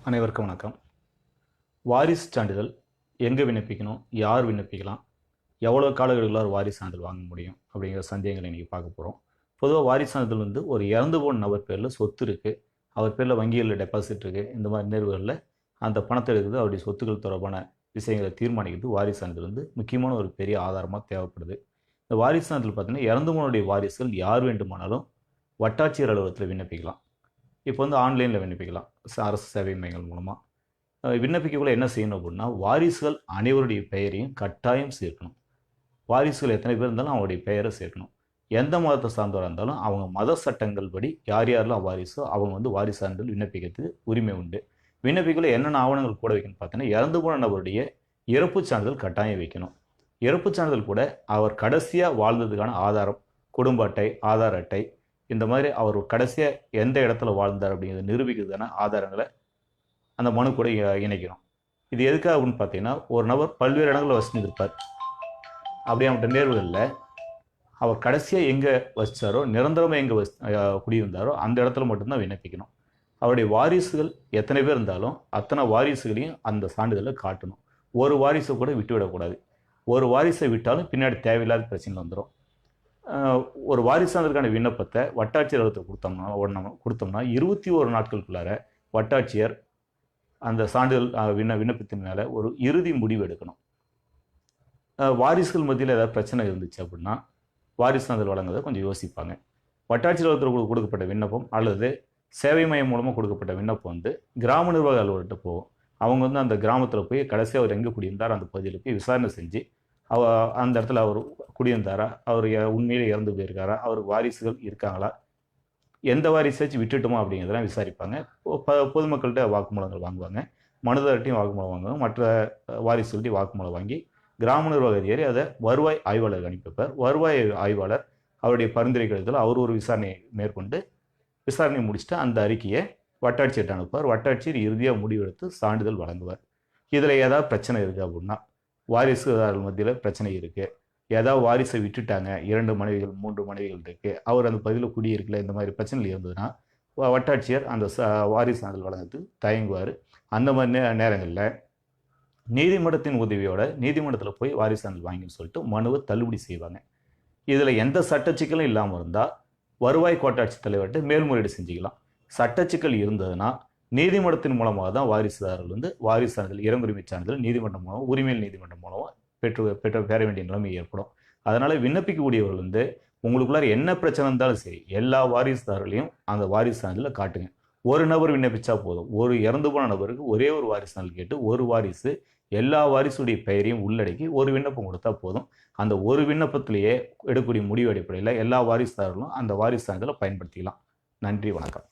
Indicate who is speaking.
Speaker 1: அனைவருக்கும் வணக்கம். வாரிசு சான்றிதழ் எங்கே விண்ணப்பிக்கணும், யார் விண்ணப்பிக்கலாம், எவ்வளோ காலகட்டத்தில் வாரிசு சான்றிதழ் வாங்க முடியும் அப்படிங்கிற சந்தேகங்களை இன்றைக்கி பார்க்க போகிறோம். பொதுவாக வாரிசு சான்றிதழ் ஒரு இறந்து போன நபர் பேரில் சொத்து இருக்குது, அவர் பேரில் வங்கிகளில் டெபாசிட் இருக்குது, இந்த மாதிரி நேர்வுகளில் அந்த பணத்தை எடுக்கிறது, அவருடைய சொத்துக்கள் தொடர்பான விஷயங்களை தீர்மானிக்கிறது வாரிசு சான்றிதழ் முக்கியமான ஒரு பெரிய ஆதாரமாக தேவைப்படுது. இந்த வாரிசு சான்றிதழ் பார்த்தீங்கன்னா இறந்து போனுடைய வாரிசுகள் யார் வேண்டுமானாலும் வட்டாட்சியர் அலுவலகத்தில் விண்ணப்பிக்கலாம். இப்போ ஆன்லைனில் விண்ணப்பிக்கலாம் அரசு சேவை மையங்கள் மூலமாக. விண்ணப்பிக்கக்குள்ள என்ன செய்யணும் அப்படின்னா, வாரிசுகள் அனைவருடைய பெயரையும் கட்டாயம் சேர்க்கணும். வாரிசுகள் எத்தனை பேர் இருந்தாலும் அவங்களுடைய பெயரை சேர்க்கணும். எந்த மதத்தை சார்ந்தவராக இருந்தாலும் அவங்க மத சட்டங்கள் படி யார் யாரெல்லாம் வாரிசோ அவங்க வாரிசு சான்றிதழ் விண்ணப்பிக்கிறதுக்கு உரிமை உண்டு. விண்ணப்பிக்கக்குள்ள என்னென்ன ஆவணங்கள் கூட வைக்கணும்னு பார்த்தீங்கன்னா, இறந்து போன நபருடைய இறப்பு சான்றிதழ் கட்டாயம் வைக்கணும். இறப்பு சான்றிதழ் கூட அவர் கடைசியாக வாழ்ந்ததுக்கான ஆதாரம், குடும்ப அட்டை, ஆதார் அட்டை, இந்த மாதிரி அவர் கடைசியாக எந்த இடத்துல வாழ்ந்தார் அப்படிங்கிறத நிரூபிக்கிறதுக்கான ஆதாரங்களை அந்த மனு கூட இணைக்கணும். இது எதுக்காக அப்படின்னு பார்த்தீங்கன்னா, ஒரு நபர் பல்வேறு இடங்களில் வசிச்சிருப்பார். அப்படியாப்பட்ட நேர்வுகளில் அவர் கடைசியாக எங்கே வசித்தாரோ, நிரந்தரமாக எங்கே குடியிருந்தாரோ அந்த இடத்துல மட்டும்தான் விண்ணப்பிக்கணும். அவருடைய வாரிசுகள் எத்தனை பேர் இருந்தாலும் அத்தனை வாரிசுகளையும் அந்த சான்றிதழில் காட்டணும். ஒரு வாரிசை கூட விட்டுவிடக்கூடாது. ஒரு வாரிசை விட்டாலும் பின்னாடி தேவையில்லாத பிரச்சனை வந்துடும். ஒரு வாரிசானதற்கான விண்ணப்பத்தை வட்டாட்சியர் அலுவலகத்தை கொடுத்தோம்னா 21 நாட்களுக்குள்ளார வட்டாட்சியர் அந்த சான்றிதழ் விண்ணப்பத்தின் மேலே ஒரு இறுதி முடிவு எடுக்கணும். வாரிசுகள் மத்தியில் ஏதாவது பிரச்சனை இருந்துச்சு அப்படின்னா வாரிசு சான்றிதழ் வழங்குறதை கொஞ்சம் யோசிப்பாங்க. வட்டாட்சியர் அலுவலகத்தில் கொடுக்கப்பட்ட விண்ணப்பம் அல்லது சேவை மையம் மூலமாக கொடுக்கப்பட்ட விண்ணப்பம் கிராம நிர்வாக அலுவலர்கிட்ட போகும். அவங்க அந்த கிராமத்தில் போய் கடைசியாக அவர் எங்கே குடியிருந்தார் அந்த பகுதியில் போய் விசாரணை செஞ்சு அந்த இடத்துல அவர் குடியிருந்தாரா, அவர் உண்மையிலே இறந்து போயிருக்காரா, அவருக்கு வாரிசுகள் இருக்காங்களா, எந்த வாரிசாச்சும் விட்டுட்டோமா அப்படிங்கிறதெல்லாம் விசாரிப்பாங்க. பொதுமக்கள்கிட்ட வாக்குமூலங்கள் வாங்குவாங்க, மனுதாரர்கிட்டையும் வாக்குமூலம் வாங்குவாங்க, மற்ற வாரிசுகள்கிட்டையும் வாக்குமூலம் வாங்கி கிராம நிர்வாக அதிகாரி அதை வருவாய் ஆய்வாளருக்கு அனுப்பிப்பார். வருவாய் ஆய்வாளர் அவருடைய பரிந்துரை கடிதத்தில் அவர் ஒரு விசாரணையை மேற்கொண்டு விசாரணையை முடிச்சுட்டு அந்த அறிக்கையை வட்டாட்சியர்கிட்ட அனுப்புவார். வட்டாட்சியர் இறுதியாக முடிவெடுத்து சான்றிதழ் வழங்குவார். இதில் ஏதாவது பிரச்சனை இருக்குது அப்படின்னா, வாரிசுதாரர்கள் மத்தியில் பிரச்சனை இருக்குது, ஏதாவது வாரிசை விட்டுட்டாங்க, 2 மனைவிகள் 3 மனைவிகள் இருக்குது, அவர் அந்த பகுதியில் குடியிருக்கல, இந்த மாதிரி பிரச்சனைகள் இருந்ததுன்னா வட்டாட்சியர் அந்த வாரிசு சான்றிதழ் வழங்குறதுக்கு தயங்குவார். அந்த மாதிரி நேரங்களில் நீதிமன்றத்தின் உதவியோட நீதிமன்றத்தில் போய் வாரிசு சான்றிதழ் வாங்கின்னு சொல்லிட்டு மனுவை தள்ளுபடி செய்வாங்க. இதில் எந்த சட்டச்சிக்கலும் இல்லாமல் இருந்தால் வருவாய் கோட்டாட்சி தலைவர்கிட்ட மேல்முறையீடு செஞ்சுக்கலாம். சட்டச்சிக்கல் இருந்ததுன்னா நீதிமன்றத்தின் மூலமாக தான் வாரிசுதாரர்கள் வாரிசு சான்றிதழ் இறங்குரிமை சான்றிதழ் நீதிமன்றம் மூலம் உரிமையில் நீதிமன்றம் மூலமாக பெற வேண்டிய நிலைமை ஏற்படும். அதனால் விண்ணப்பிக்கக்கூடியவர்கள் உங்களுக்குள்ளார என்ன பிரச்சனை இருந்தாலும் சரி எல்லா வாரிசுதாரர்களையும் அந்த வாரிசு சான்றிதழை காட்டுங்க. ஒரு நபர் விண்ணப்பிச்சா போதும். ஒரு இறந்து போன நபருக்கு ஒரே ஒரு வாரிசு சான்றிதழ் கேட்டு ஒரு வாரிசு எல்லா வாரிசுடைய பெயரையும் உள்ளடக்கி ஒரு விண்ணப்பம் கொடுத்தா போதும். அந்த ஒரு விண்ணப்பத்திலேயே எடுக்கக்கூடிய முடிவு அடிப்படையில் எல்லா வாரிசுதாரர்களும் அந்த வாரிசு சான்றிதழை பயன்படுத்திக்கலாம். நன்றி, வணக்கம்.